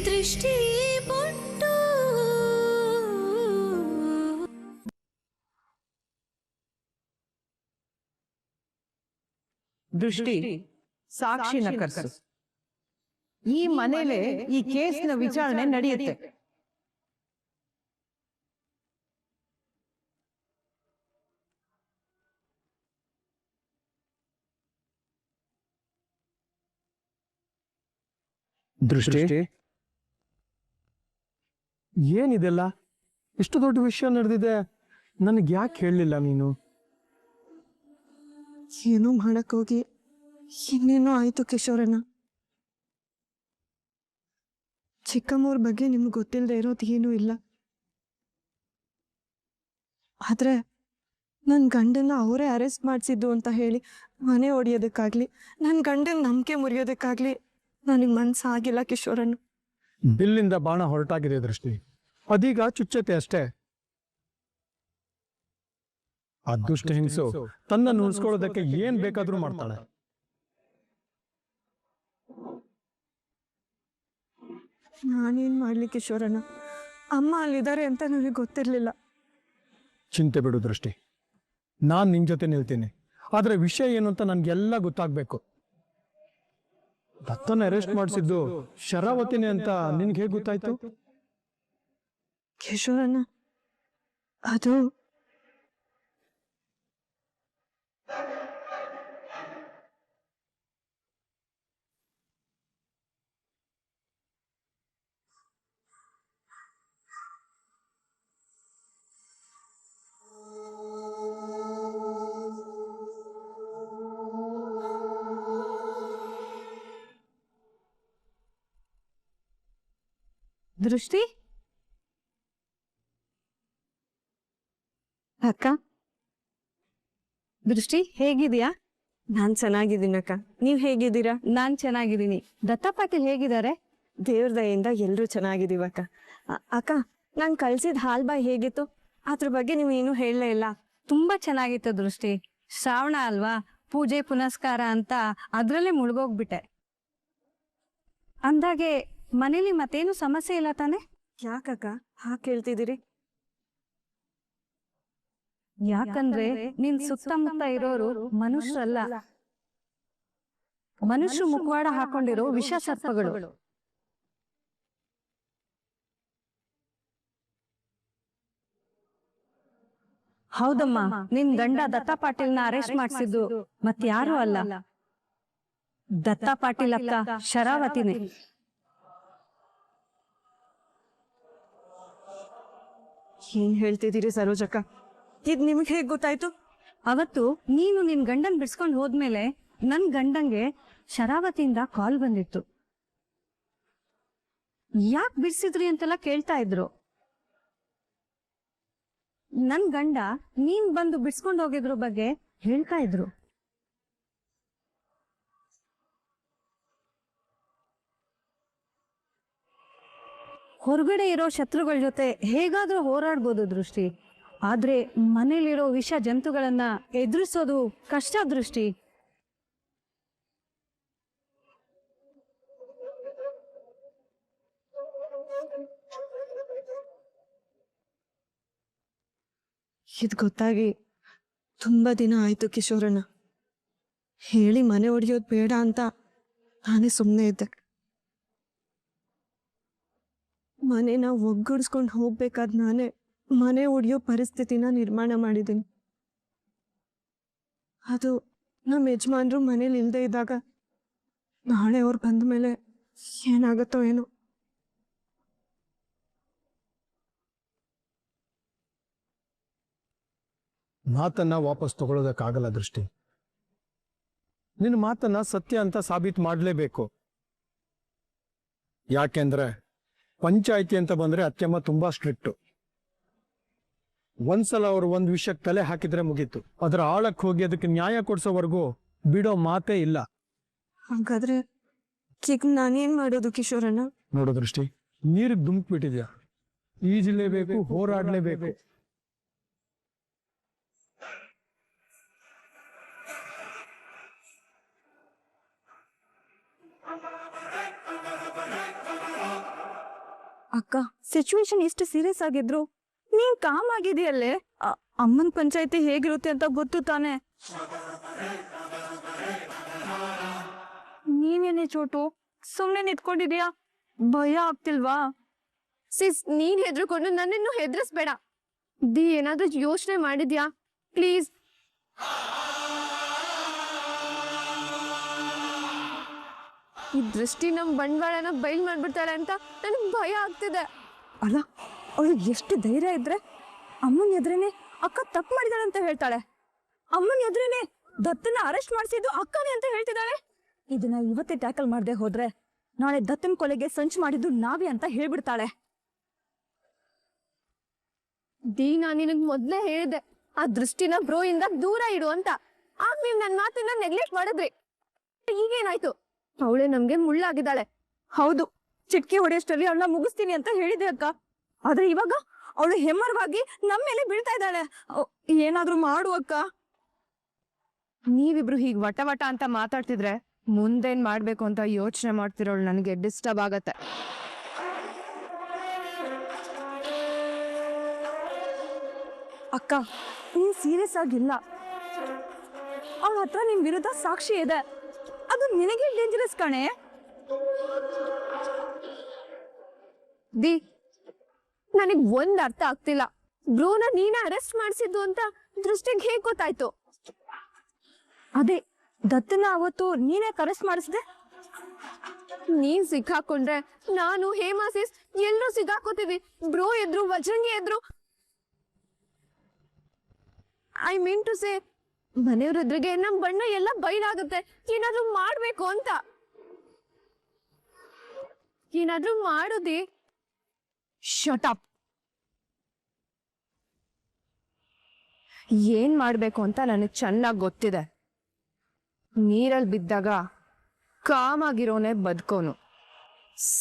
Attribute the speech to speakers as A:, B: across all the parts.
A: ದೃಷ್ಟಿ ಬೊಟ್ಟು
B: ದೃಷ್ಟಿ ಸಾಕ್ಷಿನ ಕರೆಸು. ಈ ಮನೇಲೆ ಈ ಕೇಸ್ನ ವಿಚಾರಣೆ ನಡೆಯುತ್ತೆ.
C: ದೃಷ್ಟಿ, ಏನಿದೆಲ್ಲ? ಇಷ್ಟು ದೊಡ್ಡ ವಿಷಯ ನಡೆದಿದೆ, ನನಗೆ ಯಾಕೆ ಹೇಳಲಿಲ್ಲ ನೀನು?
D: ಏನೋ ಮಾಡಕ್ಕೋಗಿ ಇನ್ನೇನೋ ಆಯ್ತು ಕಿಶೋರಣ್ಣ. ಚಿಕ್ಕಮ್ಮವ್ರ ಬಗ್ಗೆ ನಿಮ್ಗೆ ಗೊತ್ತಿಲ್ಲದೆ ಇರೋದು ಏನೂ ಇಲ್ಲ. ಆದ್ರೆ ನನ್ನ ಗಂಡನ್ನ ಅವರೇ ಅರೆಸ್ಟ್ ಮಾಡಿಸಿದ್ದು ಅಂತ ಹೇಳಿ ಮನೆ ಹೊಡಿಯೋದಕ್ಕಾಗ್ಲಿ, ನನ್ನ ಗಂಡನ ನಂಬಿಕೆ ಮುರಿಯೋದಕ್ಕಾಗ್ಲಿ ನನಗೆ ಮನ್ಸಾಗಿಲ್ಲ ಕಿಶೋರಣ್ಣ.
C: ಬಿಲ್ಲಿಂದ ಬಾಣ ಹೊರಟಾಗಿದೆ ದೃಷ್ಟಿ, ಅದೀಗ ಚುಚ್ಚತೆ ಅಷ್ಟೇ. ಆ ದುಷ್ಟ ಹೆಂಗಸು ತನ್ನ ಉಳಿಸ್ಕೊಳ್ಳೋದಕ್ಕೆ ಏನ್ ಬೇಕಾದ್ರೂ ಮಾಡ್ತಾಳೆ.
D: ನಾನೇನ್ ಮಾಡ್ಲಿ ಕಿಶೋರಣ್ಣ? ಅಮ್ಮ ಅಲ್ಲಿದ್ದಾರೆ ಅಂತ ನನಗೆ ಗೊತ್ತಿರ್ಲಿಲ್ಲ.
C: ಚಿಂತೆ ಬಿಡು ದೃಷ್ಟಿ, ನಾನ್ ನಿನ್ ಜೊತೆ ನಿಲ್ತೀನಿ. ಆದ್ರೆ ವಿಷಯ ಏನು ಅಂತ ನನ್ಗೆಲ್ಲ ಗೊತ್ತಾಗ್ಬೇಕು. ದತ್ತನ ಅರೆಸ್ಟ್ ಮಾಡಿಸಿದ್ದು ಶರಾವತಿನೇ ಅಂತ ನಿನ್ಗೆ ಹೇಗೆ ಗೊತ್ತಾಯ್ತು?
D: ಕಿಶೋರಣ್ಣ, ಅದು
E: ದೃಷ್ಟಿ ಅಕ್ಕ, ದೃಷ್ಟಿ ಹೇಗಿದೀಯಾ?
D: ನಾನ್ ಚೆನ್ನಾಗಿದ್ದೀನಕ್ಕ, ನೀವ್ ಹೇಗಿದ್ದೀರಾ?
E: ನಾನ್ ಚೆನ್ನಾಗಿದ್ದೀನಿ. ದತ್ತ ಪಾಟೀಲ್ ಹೇಗಿದ್ದಾರೆ?
D: ದೇವ್ರ ದಯೆಯಿಂದ ಎಲ್ರೂ ಚೆನ್ನಾಗಿದ್ದೀವಕ್ಕ. ಅಕ್ಕ, ನಾನ್ ಕಳ್ಸಿದ ಹಾಲ್ಬಾಯಿ ಹೇಗಿತ್ತು? ಅದ್ರ ಬಗ್ಗೆ ನೀವು ಏನು ಹೇಳಲೇ ಇಲ್ಲ.
E: ತುಂಬಾ ಚೆನ್ನಾಗಿತ್ತು ದೃಷ್ಟಿ. ಶ್ರಾವಣ ಅಲ್ವಾ, ಪೂಜೆ ಪುನಸ್ಕಾರ ಅಂತ ಅದ್ರಲ್ಲೇ ಮುಳುಗೋಗ್ಬಿಟ್ಟೆ. ಅಂದಾಗೆ ಮನೇಲಿ ಮತ್ತೇನು ಸಮಸ್ಯೆ ಇಲ್ಲ ತಾನೆ?
D: ಯಾಕಕ್ಕ ಹಾಗೆ ಕೇಳ್ತಿದ್ದೀರಿ?
E: ಯಾಕಂದ್ರೆ ನಿನ್ ಸುತ್ತಮುತ್ತ ಇರೋರು ಮನುಷ್ಯರಲ್ಲ, ಮನುಷ್ಯ ಮುಖವಾಡ ಹಾಕೊಂಡಿರೋ ವಿಷ ಸರ್ಪಗಳು. ಹೌದಮ್ಮ, ನಿನ್ ಗಂಡ ದತ್ತ ಪಾಟೀಲ್ನ ಅರೆಸ್ಟ್ ಮಾಡಿಸಿದ್ದು ಮತ್ಯಾರು ಅಲ್ಲ, ದತ್ತ ಪಾಟೀಲ್ ಅಕ್ಕ ಶರಾವತಿನೇ.
D: ಏನ್ ಹೇಳ್ತಿದ್ದೀರಿ ಸರೋಜಕ್ಕ? ಇದ್ ನಿಮ್ಗೆ ಹೇಗ್ ಗೊತ್ತಾಯ್ತು?
E: ಅವತ್ತು ನೀನು ನಿನ್ ಗಂಡನ್ ಬಿಡ್ಸ್ಕೊಂಡ್ ಹೋದ್ಮೇಲೆ ನನ್ ಗಂಡಂಗೆ ಶರಾವತಿಯಿಂದ ಕಾಲ್ ಬಂದಿತ್ತು. ಯಾಕೆ ಬಿಡ್ಸಿದ್ರಿ ಅಂತೆಲ್ಲ ಕೇಳ್ತಾ ಇದ್ರು. ನನ್ ಗಂಡ ನೀನ್ ಬಂದು ಬಿಡ್ಸ್ಕೊಂಡ್ ಹೋಗಿದ್ರ ಬಗ್ಗೆ ಹೇಳ್ತಾ ಇದ್ರು. ಹೊರಗಡೆ ಇರೋ ಶತ್ರುಗಳ ಜೊತೆ ಹೇಗಾದ್ರೂ ಹೋರಾಡ್ಬೋದು ದೃಷ್ಟಿ, ಆದ್ರೆ ಮನೇಲಿರೋ ವಿಷ ಜಂತುಗಳನ್ನ ಎದುರಿಸೋದು ಕಷ್ಟ ದೃಷ್ಟಿ.
D: ಇದ್ ಗೊತ್ತಾಗಿ ತುಂಬಾ ದಿನ ಆಯ್ತು ಕಿಶೋರಣ್ಣ. ಹೇಳಿ ಮನೆ ಹೊಡಿಯೋದು ಬೇಡ ಅಂತ ನಾನೇ ಸುಮ್ಮನೆ ಇದ್ದೆ. ಮನೆನ ಒಗ್ಗೂಡಿಸ್ಕೊಂಡು ಹೋಗ್ಬೇಕಾದ್ ನಾನೇ ಮನೆ ಹೊಡಿಯೋ ಪರಿಸ್ಥಿತಿನ ನಿರ್ಮಾಣ ಮಾಡಿದ್ದೀನಿ. ಅದು ನಮ್ಮ ಯಜಮಾನ್ರು ಮನೇಲಿ ಇಲ್ಲದೆ ಇದ್ದಾಗ ನಾಳೆ ಅವ್ರು ಬಂದ ಮೇಲೆ ಏನಾಗುತ್ತೋ ಏನೋ.
C: ಮಾತನ್ನ ವಾಪಸ್ ತಗೊಳ್ಳೋದಕ್ಕಾಗಲ್ಲ ದೃಷ್ಟಿ. ನಿನ್ನ ಮಾತನ್ನ ಸತ್ಯ ಅಂತ ಸಾಬೀತು ಮಾಡಲೇಬೇಕು. ಯಾಕೆಂದ್ರೆ ಪಂಚಾಯಿತಿ ಅಂತ ಬಂದ್ರೆ ಅತ್ಯಮ್ಮ ತುಂಬಾ ಸ್ಟ್ರಿಕ್ಟು. ಒಂದ್ಸಲ ಅವರು ಒಂದ್ ವಿಷಯಕ್ಕೆ ತಲೆ ಹಾಕಿದ್ರೆ ಮುಗೀತು. ಅದರ ಆಳಕ್ಕೆ ಹೋಗಿ ಅದಕ್ಕೆ ನ್ಯಾಯ ಕೊಡ್ಸೋವರೆಗೂ ಬಿಡೋ ಮಾತೇ ಇಲ್ಲ.
D: ಹಾಗಾದ್ರೆ ಈಗ ನಾನೇನ್ ಮಾಡೋದು ಕಿಶೋರಣ್ಣ?
C: ನೋಡು ದೃಷ್ಟಿ, ನೀರಿಗೆ ಧುಮುಕ್ಬಿಟ್ಟಿದ್ಯಾ, ಈಜಲೇಬೇಕು, ಹೋರಾಡ್ಲೇಬೇಕು.
D: ಅಕ್ಕ ಸಿಚುವೇಶನ್ ಎಷ್ಟು ಸೀರಿಯಸ್ ಆಗಿದ್ರು ನೀನ್ ಕಾಮ್ ಆಗಿದೆಯಲ್ಲೇ. ಅಮ್ಮನ್ ಪಂಚಾಯತಿ ಹೇಗಿರುತ್ತೆ ಅಂತ ಗೊತ್ತು ತಾನೆ. ನೀನೇನೆ ಚೋಟು ಸುಮ್ನೆ ನಿಂತ್ಕೊಂಡಿದ್ಯಾ, ಭಯ ಆಗ್ತಿಲ್ವಾ?
F: ಸಿಸ್, ನೀನ್ ಹೆದ್ರುಕೊಂಡು ನನ್ನನ್ನು ಹೆದರ್ಸ್ಬೇಡ. ದಿ ಏನಾದ್ರೂ ಯೋಚನೆ ಮಾಡಿದ್ಯಾ ಪ್ಲೀಸ್? ಈ ದೃಷ್ಟಿ ನಮ್ ಬಂಡವಾಳನ ಬಯಲ್ ಮಾಡ್ಬಿಡ್ತಾಳೆ ಅಂತ ನನಗ್ ಭಯ ಆಗ್ತಿದೆ.
E: ಅಲ್ಲ, ಅವಳು ಎಷ್ಟು ಧೈರ್ಯ ಇದ್ರೆ ಅಮ್ಮನ ಎದುರೇನೆ ಅಕ್ಕ ತಪ್ಪು ಮಾಡಿದಾಳೆ ಅಂತ ಹೇಳ್ತಾಳೆ. ಅಮ್ಮನ ಎದುರೇನೆ ದತ್ತನ ಅರೆಸ್ಟ್ ಮಾಡಿಸಿದ್ದು ಅಕ್ಕನೇ ಅಂತ ಹೇಳ್ತಿದ್ದಾಳೆ. ಇದನ್ನ ಇವತ್ತೇ ಟ್ಯಾಕಲ್ ಮಾಡದೆ ಹೋದ್ರೆ ನಾಳೆ ದತ್ತನ ಕೊಲೆಗೆ ಸಂಚು ಮಾಡಿದ್ದು ನಾವೇ ಅಂತ ಹೇಳ್ಬಿಡ್ತಾಳೆ.
F: ದಿ, ನಾನ್ ನಿನಗ್ ಮೊದ್ಲೇ ಹೇಳಿದೆ ಆ ದೃಷ್ಟಿನ ಬ್ರೋ ಇಂದ ದೂರ ಇಡು ಅಂತ. ಆಗ ನೀವ್ ನನ್ ಮಾತನ್ನ ನೆಗ್ಲೆಕ್ಟ್ ಮಾಡಿದ್ರಿ. ಈಗೇನಾಯ್ತು? ಅವಳೆ ನಮ್ಗೆ ಮುಳ್ಳಾಗಿದ್ದಾಳೆ.
E: ಹೌದು, ಚಿಟ್ಕಿ ಹೊಡೆಯಷ್ಟರಲ್ಲಿ ಅವಳನ್ನ ಮುಗಿಸ್ತೀನಿ ಅಂತ ಹೇಳಿದೆ ಅಕ್ಕ. ಆದ್ರೆ ಇವಾಗ ಅವಳು ಹೆಮ್ಮರವಾಗಿ ನಮ್ಮ ಮೇಲೆ ಬೀಳ್ತಾ ಇದ್ದಾಳೆ. ಏನಾದ್ರೂ ಮಾಡು ಅಕ್ಕ.
B: ನೀವಿಬ್ರು ಹೀಗ್ ವಟ ವಟ ಅಂತ ಮಾತಾಡ್ತಿದ್ರೆ ಮುಂದೇನ್ ಮಾಡ್ಬೇಕು ಅಂತ ಯೋಚನೆ ಮಾಡ್ತಿರೋಳು ನನಗೆ ಡಿಸ್ಟರ್ಬ್ ಆಗತ್ತೆ.
E: ಅಕ್ಕ, ನೀನ್ ಸೀರಿಯಸ್ ಆಗಿಲ್ಲ. ಅವಳ ಹತ್ರ ನಿನ್ ವಿರುದ್ಧ ಸಾಕ್ಷಿ ಇದೆ. ಅದು ನಿನಗೆ ಡೇಂಜರಸ್ ಕಣೆ.
F: ದಿ, ನನಗ್ ಒಂದ್ ಅರ್ಥ ಆಗ್ತಿಲ್ಲ. ಬ್ರೋನ ನೀನ ಅರೆಸ್ಟ್ ಮಾಡಿಸಿದ್ದು ಅಂತ ದೃಷ್ಟಿಗೆ ಹೇಗ್ ಗೊತ್ತಾಯ್ತು?
E: ಅದೇ ದತ್ತನ ಅವತ್ತು ನೀನೇ ಅರೆಸ್ಟ್ ಮಾಡಿಸ್ದೆ.
F: ನೀನ್ ಸಿಕ್ಕಾಕೊಂಡ್ರೆ ನಾನು ಹೇಮಾಸಿಸ್ ಎಲ್ಲರೂ ಸಿಕ್ಕಾಕೋತೀವಿ. ಬ್ರೋ ಎದ್ರು, ವಜ್ರಂಗಿ ಎದ್ರು. ಐ ಮೀನ್ ಟು ಸೇ, ಮನೆಯವ್ರ ಎದುರಿಗೆ ನಮ್ ಬಣ್ಣ ಎಲ್ಲ ಬಯಲಾಗುತ್ತೆ. ಏನಾದ್ರೂ ಮಾಡ್ಬೇಕು ಅಂತ. ಏನಾದ್ರೂ ಮಾಡೋದಿ?
B: Shut up. ಏನ್ ಮಾಡ್ಬೇಕು ಅಂತ ನನಗೆ ಚೆನ್ನಾಗಿ ಗೊತ್ತಿದೆ. ನೀರಲ್ಲಿ ಬಿದ್ದಾಗ ಕಾಮಾಗಿರೋನೆ ಬದುಕೋನು,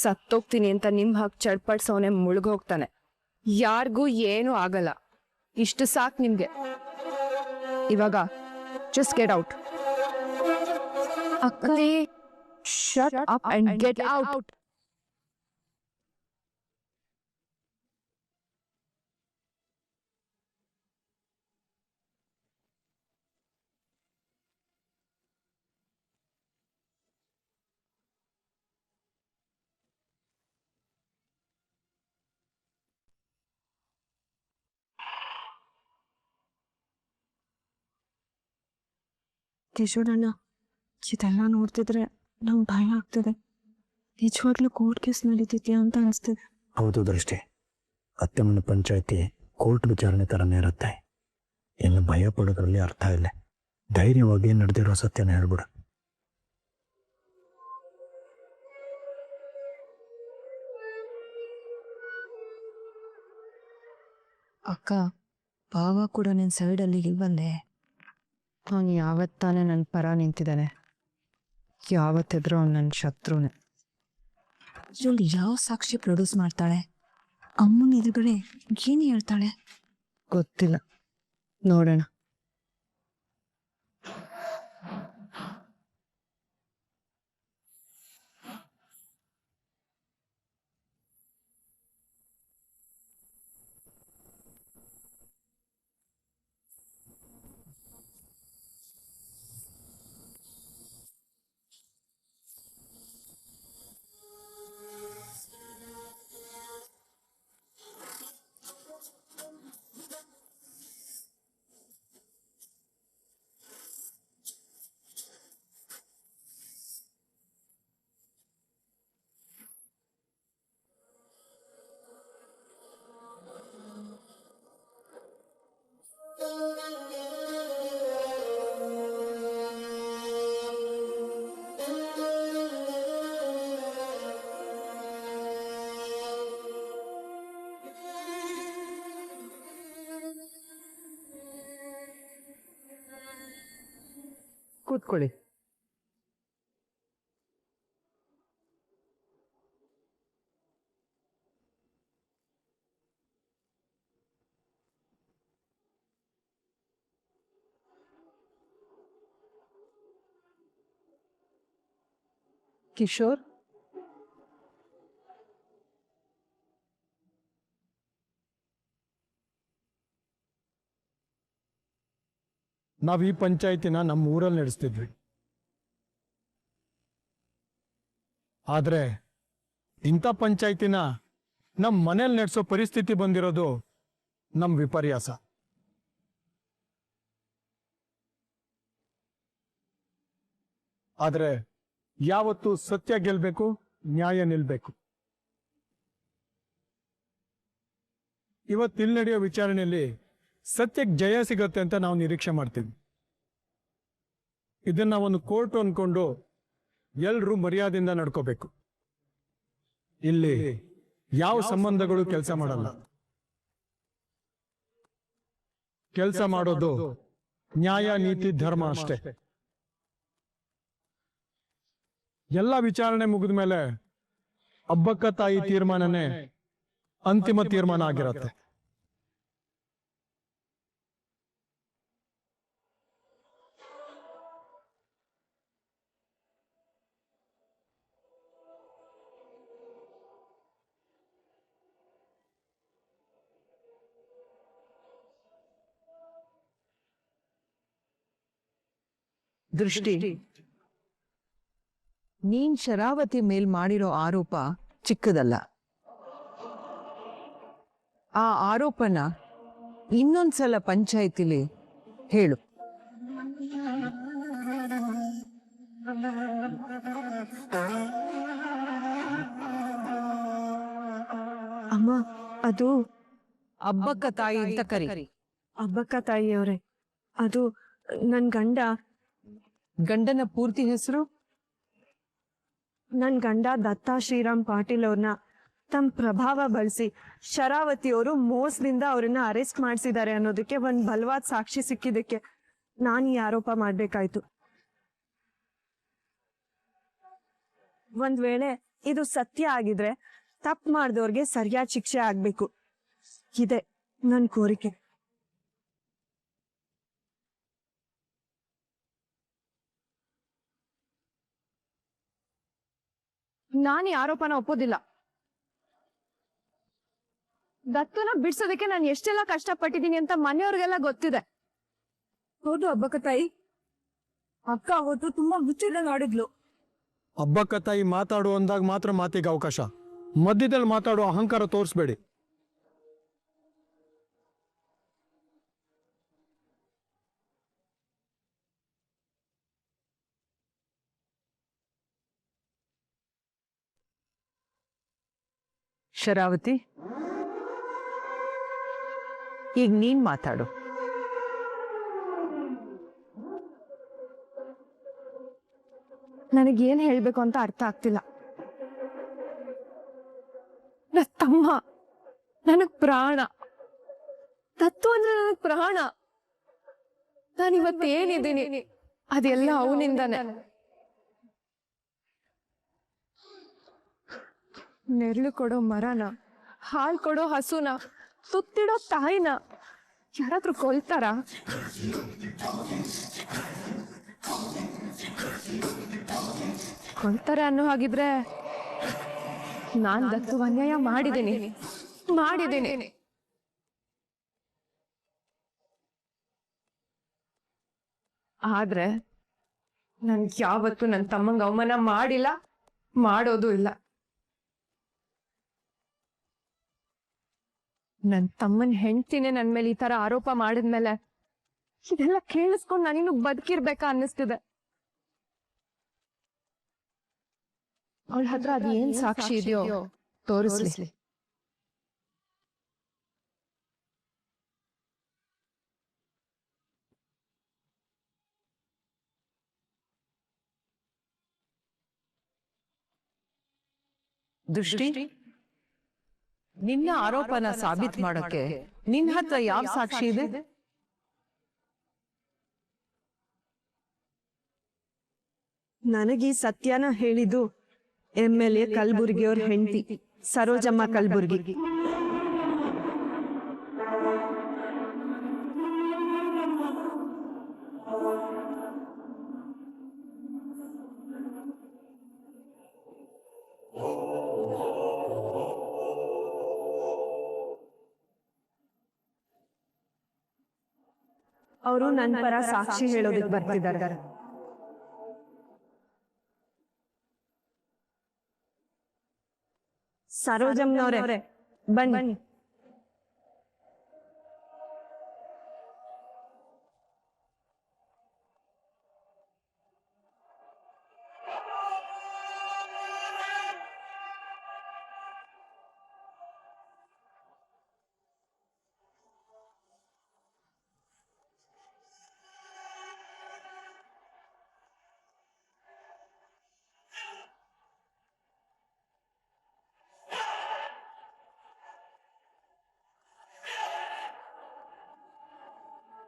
B: ಸತ್ತೋಗ್ತೀನಿ ಅಂತ ನಿಮ್ ಹಾಕಿ ಚಡ್ಪಡ್ಸೋನೆ ಮುಳುಗೋಗ್ತಾನೆ. ಯಾರಿಗೂ ಏನೂ ಆಗಲ್ಲ. ಇಷ್ಟು ಸಾಕು ನಿಮ್ಗೆ. ಇವಾಗ just get out. Shut up and get out.
D: ಕಿಶೋರಣ್ಣ, ಇದೆಲ್ಲ ನೋಡ್ತಿದ್ರೆ ನಂಗೆ ಭಯ ಆಗ್ತದೆ. ನಿಜವಾಗ್ಲೂ ಕೋರ್ಟ್ ಕೇಸ್ ನಡೀತಿದ್ಯಾ ಅಂತ ಅನಿಸ್ತಿದೆ.
C: ಹೌದು ದೃಷ್ಟಿ, ಅತ್ತೆಮ್ಮನ ಪಂಚಾಯತಿ ಕೋರ್ಟ್ ವಿಚಾರಣೆ ಥರನೇ ಇರುತ್ತೆ. ಇನ್ನು ಭಯ ಪಡೋದ್ರಲ್ಲಿ ಅರ್ಥ ಇಲ್ಲ. ಧೈರ್ಯವಾಗಿ ನಡೆದಿರೋ ಸತ್ಯನ ಹೇಳ್ಬಿಡು.
D: ಅಕ್ಕ, ಭಾವ ಕೂಡ ನಿನ್ನ ಸೈಡಲ್ಲಿ ಇಲ್ವಲ್ಲೇ?
B: ಅವನು ಯಾವತ್ತಾನೆ ನನ್ನ ಪರ ನಿಂತಿದ್ದಾನೆ. ಯಾವತ್ತಿದ್ರೂ ಅವ್ನು ನನ್ನ ಶತ್ರುನೇ.
D: ಇವಳು ಯಾವ ಸಾಕ್ಷಿ ಪ್ರೊಡ್ಯೂಸ್ ಮಾಡ್ತಾಳೆ? ಅಮ್ಮನ ಎದುರುಗಡೆ ಏನು ಹೇಳ್ತಾಳೆ?
B: ಗೊತ್ತಿಲ್ಲ, ನೋಡೋಣ. ಕೂತ್ಕೊಳ್ಳಿ. ಕಿಶೋರ್,
G: ನಾವು ಈ ಪಂಚಾಯತಿನ ನಮ್ಮ ಊರಲ್ಲಿ ನಡೆಸ್ತಿದ್ವಿ. ಆದ್ರೆ ಇಂಥ ಪಂಚಾಯತಿನ ನಮ್ಮ ಮನೇಲಿ ನಡೆಸೋ ಪರಿಸ್ಥಿತಿ ಬಂದಿರೋದು ನಮ್ಮ ವಿಪರ್ಯಾಸ. ಆದ್ರೆ ಯಾವತ್ತು ಸತ್ಯ ಗೆಲ್ಬೇಕು, ನ್ಯಾಯ ನಿಲ್ಬೇಕು. ಇವತ್ತು ಇಲ್ಲಿ ನಡೆಯೋ ವಿಚಾರಣೆಯಲ್ಲಿ ಸತ್ಯಕ್ಕೆ ಜಯ ಸಿಗತ್ತೆ ಅಂತ ನಾವು ನಿರೀಕ್ಷೆ ಮಾಡ್ತೀವಿ. ಇದನ್ನ ಒಂದು ಕೋರ್ಟ್ ಅನ್ಕೊಂಡು ಎಲ್ರೂ ಮರ್ಯಾದೆಯಿಂದ ನಡ್ಕೋಬೇಕು. ಇಲ್ಲಿ ಯಾವ ಸಂಬಂಧಗಳು ಕೆಲಸ ಮಾಡಲ್ಲ. ಕೆಲಸ ಮಾಡೋದು ನ್ಯಾಯ, ನೀತಿ, ಧರ್ಮ ಅಷ್ಟೇ. ಎಲ್ಲ ವಿಚಾರಣೆ ಮುಗಿದ ಮೇಲೆ ಅಬ್ಬಕ್ಕ ತಾಯಿ ತೀರ್ಮಾನನೇ ಅಂತಿಮ ತೀರ್ಮಾನ ಆಗಿರತ್ತೆ.
B: ದೃಷ್ಟಿ, ನೀನ್ ಶರಾವತಿ ಮೇಲ್ ಮಾಡಿರೋ ಆರೋಪ ಚಿಕ್ಕದಲ್ಲ. ಆ ಆರೋಪನ ಇನ್ನೊಂದ್ಸಲ ಪಂಚಾಯತಿಲಿ ಹೇಳು.
D: ಅಮ್ಮ, ಅದು
B: ಅಬ್ಬಕ್ಕ ತಾಯಿ ಅಂತ ಕರಿ.
D: ಅಬ್ಬಕ್ಕ ತಾಯಿಯವರೇ, ಅದು ನನ್
B: ಗಂಡನ ಪೂರ್ತಿ ಹೆಸರು?
D: ನನ್ ಗಂಡ ದತ್ತಾ ಶ್ರೀರಾಮ್ ಪಾಟೀಲ್ ಅವ್ರನ್ನ ತಮ್ಮ ಪ್ರಭಾವ ಬಳಸಿ ಶರಾವತಿಯವರು ಮೋಸದಿಂದ ಅವ್ರನ್ನ ಅರೆಸ್ಟ್ ಮಾಡಿಸಿದ್ದಾರೆ ಅನ್ನೋದಕ್ಕೆ ಒಂದ್ ಬಲವಾದ ಸಾಕ್ಷಿ ಸಿಕ್ಕಿದ್ದಕ್ಕೆ ನಾನು ಈ ಆರೋಪ ಮಾಡ್ಬೇಕಾಯ್ತು. ಒಂದ್ ವೇಳೆ ಇದು ಸತ್ಯ ಆಗಿದ್ರೆ ತಪ್ಪು ಮಾಡಿದವ್ರಿಗೆ ಸರಿಯಾದ ಶಿಕ್ಷೆ ಆಗ್ಬೇಕು. ಇದೆ ನನ್ ಕೋರಿಕೆ.
F: ನಾನು ಈ ಆರೋಪನ ಒಪ್ಪೋದಿಲ್ಲ. ದತ್ತುನ ಬಿಡ್ಸೋದಕ್ಕೆ ನಾನು ಎಷ್ಟೆಲ್ಲ ಕಷ್ಟಪಟ್ಟಿದ್ದೀನಿ ಅಂತ ಮನೆಯವ್ರಿಗೆಲ್ಲ ಗೊತ್ತಿದೆ.
E: ಹೌದು ಅಬ್ಬಕ್ಕ ತಾಯಿ, ಅಕ್ಕ ಅವತ್ತು ತುಂಬಾ ಹುಚ್ಚಿದಂಗ್ ಆಡಿದ್ಲು.
G: ಅಬ್ಬಕ್ಕ ತಾಯಿ ಮಾತಾಡು ಅಂದಾಗ ಮಾತ್ರ ಮಾತಿಗೆ ಅವಕಾಶ. ಮಧ್ಯದಲ್ಲಿ ಮಾತಾಡೋ ಅಹಂಕಾರ ತೋರಿಸ್ಬೇಡಿ.
B: ಶರಾವತಿ, ಈಗ ನೀನ್ ಮಾತಾಡು.
F: ನನಗೇನ್ ಹೇಳ್ಬೇಕು ಅಂತ ಅರ್ಥ ಆಗ್ತಿಲ್ಲ. ನನ್ನ ತಮ್ಮ ನನಗ್ ಪ್ರಾಣ. ದತ್ತು ಅಂದ್ರೆ ನನಗ್ ಪ್ರಾಣ. ನಾನಿವತ್ತೇನಿದ್ದೀನಿ ಅದೆಲ್ಲ ಅವನಿಂದಾನೆ. ನೆರಳು ಕೊಡೋ ಮರನ, ಹಾಲ್ ಕೊಡೋ ಹಸುನ, ಸುತ್ತಿಡೋ ತಾಯಿನ ಯಾರಾದ್ರೂ ಕೊಲ್ತಾರ? ಕೊಲ್ತಾರೆ ಅನ್ನೋ ಹಾಗಿದ್ರೆ ನಾನ್ ದತ್ತು ಅನ್ಯಾಯ ಮಾಡಿದ್ದೀನಿ. ಆದ್ರೆ ನನ್ ಯಾವತ್ತು ನನ್ ತಮ್ಮಂಗ ಅವಮಾನ ಮಾಡಿಲ್ಲ, ಮಾಡೋದು ಇಲ್ಲ. ನನ್ ತಮ್ಮನ್ ಹೆಂಡ್ತಿನೇ ನನ್ ಮೇಲೆ ಈ ತರ ಆರೋಪ ಮಾಡಿದ್ಮೇಲೆ ಇದೆಲ್ಲ ಕೇಳಿಸ್ಕೊಂಡ್ ನಾನಿನ್ನು ಬದುಕಿರ್ಬೇಕಾ ಅನ್ನಿಸ್ತಿದೆ. ಅವಳ ಹತ್ರ ಅದ್ ಏನ್ ಸಾಕ್ಷಿ ಇದೆಯೋ ತೋರಿಸ್ಲಿ.
B: ದೃಷ್ಟಿ, ನಿನ್ನ ಆರೋಪನ ಸಾಬೀತ್ ಮಾಡೋಕೆ ನಿನ್ನ ಹತ್ರ ಯಾವ ಸಾಕ್ಷಿ ಇದೆ?
D: ನನಗೀ ಸತ್ಯನ ಹೇಳಿದ್ದು MLA ಕಲಬುರ್ಗಿಯವ್ರ ಹೆಂಡತಿ ಸರೋಜಮ್ಮ ಕಲಬುರ್ಗಿ. ಅವರು ನನ್ನ ಪರ ಸಾಕ್ಷಿ ಹೇಳೋದಕ್ಕೆ ಬರ್ತಿದ್ದಾರೆ. ಸರೋಜಮ್ಮನವ್ರೆ, ಬನ್ನಿ.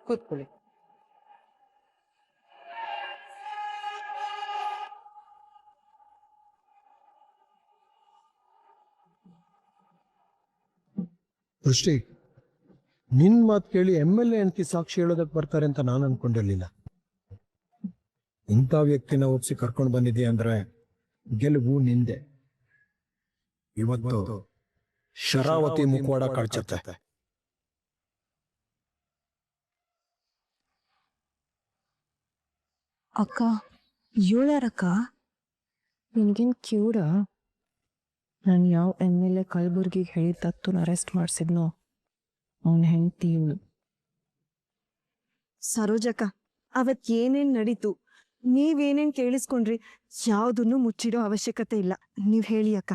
B: ಕೂತ್ಕೊಳ್ಳಿ.
G: ದೃಷ್ಟಿ, ನಿನ್ ಮಾತು ಕೇಳಿ MLA ಅಂತ ಸಾಕ್ಷಿ ಹೇಳೋದಕ್ಕೆ ಬರ್ತಾರೆ ಅಂತ ನಾನು ಅನ್ಕೊಂಡಿರ್ಲಿಲ್ಲ. ಇಂಥ ವ್ಯಕ್ತಿನ ಒಪ್ಸಿ ಕರ್ಕೊಂಡು ಬಂದಿದ್ದೀಯ ಅಂದ್ರೆ ಗೆಲುವು ನಿಂದೆ. ಇವತ್ತು ಶರಾವತಿ ಮುಖವಾಡ ಕಳ್ಚತ್ತೆ.
E: ಅಕ್ಕ ಇವಳ್ಯಾರಕ್ಕ?
B: ನಿನ್ಗೇನು ಕ್ಯೂರ? ನಾನು ಯಾವ MLA ಕಲಬುರ್ಗಿಗೆ ಹೇಳಿ ತತ್ತುನ ಅರೆಸ್ಟ್ ಮಾಡಿಸಿದ್ನೋ ಅವನ ಹೆಂಡತಿ ಇವಳು.
D: ಸರೋಜಕ್ಕ, ಅವತ್ ಏನೇನ್ ನಡೀತು, ನೀವೇನೇನ್ ಕೇಳಿಸ್ಕೊಂಡ್ರಿ, ಯಾವ್ದನ್ನು ಮುಚ್ಚಿಡೋ ಅವಶ್ಯಕತೆ ಇಲ್ಲ. ನೀವ್ ಹೇಳಿ ಅಕ್ಕ.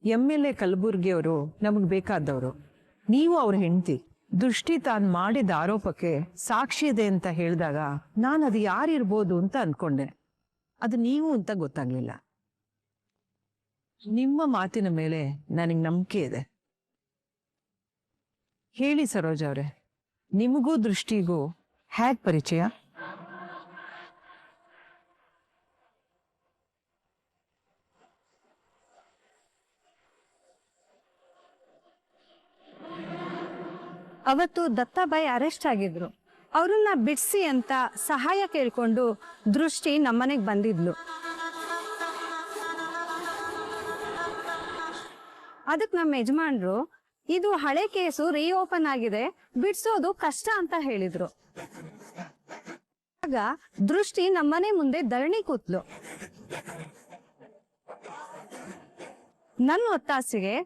B: MLA ಕಲಬುರ್ಗಿ ಅವರು ನಮಗೆ ಬೇಕಾದವರು. ನೀವು ಅವ್ರ ಹೆಂಡತಿ. ದೃಷ್ಟಿ ತಾನು ಮಾಡಿದ ಆರೋಪಕ್ಕೆ ಸಾಕ್ಷಿ ಇದೆ ಅಂತ ಹೇಳಿದಾಗ ನಾನು ಅದು ಯಾರಿರ್ಬೋದು ಅಂತ ಅನ್ಕೊಂಡೆ. ಅದು ನೀವು ಅಂತ ಗೊತ್ತಾಗ್ಲಿಲ್ಲ. ನಿಮ್ಮ ಮಾತಿನ ಮೇಲೆ ನನಗೆ ನಂಬಿಕೆ ಇದೆ. ಹೇಳಿ ಸರೋಜ ಅವರೇ, ನಿಮಗೂ ದೃಷ್ಟಿಗೂ ಹೇಗೆ ಪರಿಚಯ?
E: ಅವತ್ತು ದತ್ತಾಬಾಯಿ ಅರೆಸ್ಟ್ ಆಗಿದ್ರು. ಅವ್ರನ್ನ ಬಿಡಿಸಿ ಅಂತ ಸಹಾಯ ಕೇಳ್ಕೊಂಡು ದೃಷ್ಟಿ ನಮ್ಮನೆಗೆ ಬಂದಿದ್ಲು. ಅದಕ್ಕೆ ನಮ್ಮ ಯಜಮಾನ್ರು ಇದು ಹಳೆ ಕೇಸು ರೀಓಪನ್ ಆಗಿದೆ, ಬಿಡ್ಸೋದು ಕಷ್ಟ ಅಂತ ಹೇಳಿದ್ರು. ಆಗ ದೃಷ್ಟಿ ನಮ್ಮನೆ ಮುಂದೆ ಧರಣಿ ಕೂತ್ಲು. ನನ್ನ ಒತ್ತಾಸೆಗೆ,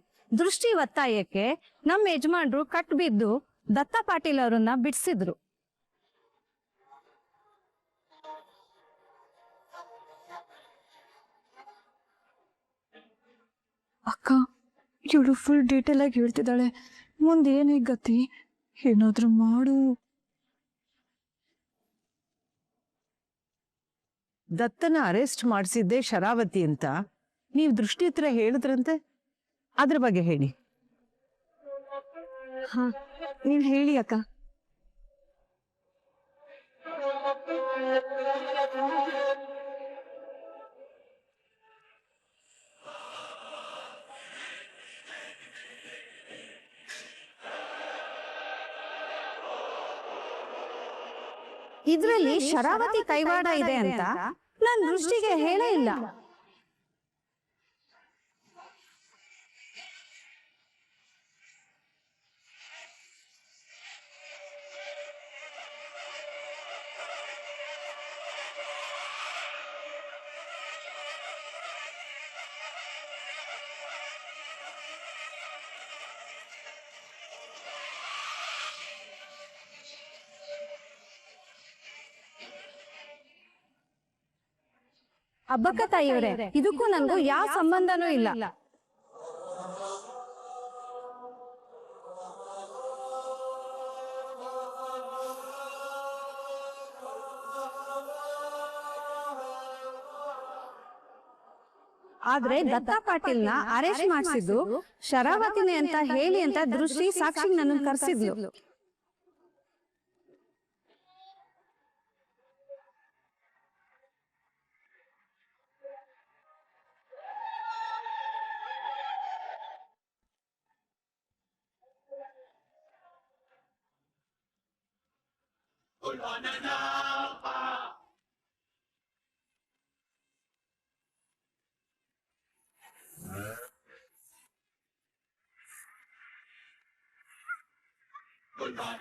E: ದೃಷ್ಟಿ ಒತ್ತಾಯಕ್ಕೆ ನಮ್ಮ ಯಜಮಾನ್ರು ಕಟ್ ಬಿದ್ದು ದತ್ತಾ ಪಾಟೀಲ್ ಅವರನ್ನ ಬಿಡಿಸಿದ್ರು.
H: ಅಕ್ಕ, ಇವಳು ಫುಲ್ ಡೀಟೇಲ್ ಆಗಿ ಹೇಳ್ತಿದ್ದಾಳೆ. ಮುಂದೆ ಏನೇ ಗತಿ, ಏನಾದ್ರೂ ಮಾಡು.
B: ದತ್ತನ ಅರೆಸ್ಟ್ ಮಾಡಿಸಿದ್ದೆ ಶರಾವತಿ ಅಂತ ನೀವು ದೃಷ್ಟಿ ಹತ್ರ ಹೇಳಿದ್ರಂತೆ. ಅದ್ರ ಬಗ್ಗೆ ಹೇಳಿ.
D: ಹಾ, ನೀವ್ ಹೇಳಿ ಅಕ್ಕ.
E: ಇದ್ರಲ್ಲಿ ಶರಾವತಿ ಕೈವಾಡ ಇದೆ ಅಂತ ನಾನ್ ದೃಷ್ಟಿಗೆ ಹೇಳೇ ಇಲ್ಲ. ಅಬ್ಬಕ್ಕ ತಾಯಿಯವರೇ, ಇದಕ್ಕೂ ನನಗೂ ಯಾವ ಸಂಬಂಧನೂ ಇಲ್ಲ. ಆದ್ರೆ ದತ್ತಾ ಪಾಟೀಲ್ನ ಅರೆಸ್ಟ್ ಮಾಡಿಸಿದ್ದು ಶರಾವತಿನೇ ಅಂತ ಹೇಳಿ ಅಂತ ದೃಷ್ಟಿ ಸಾಕ್ಷಿಗೆ ನನ್ನ ಕರೆಸಿದ್ಲು.
I: Goodbye.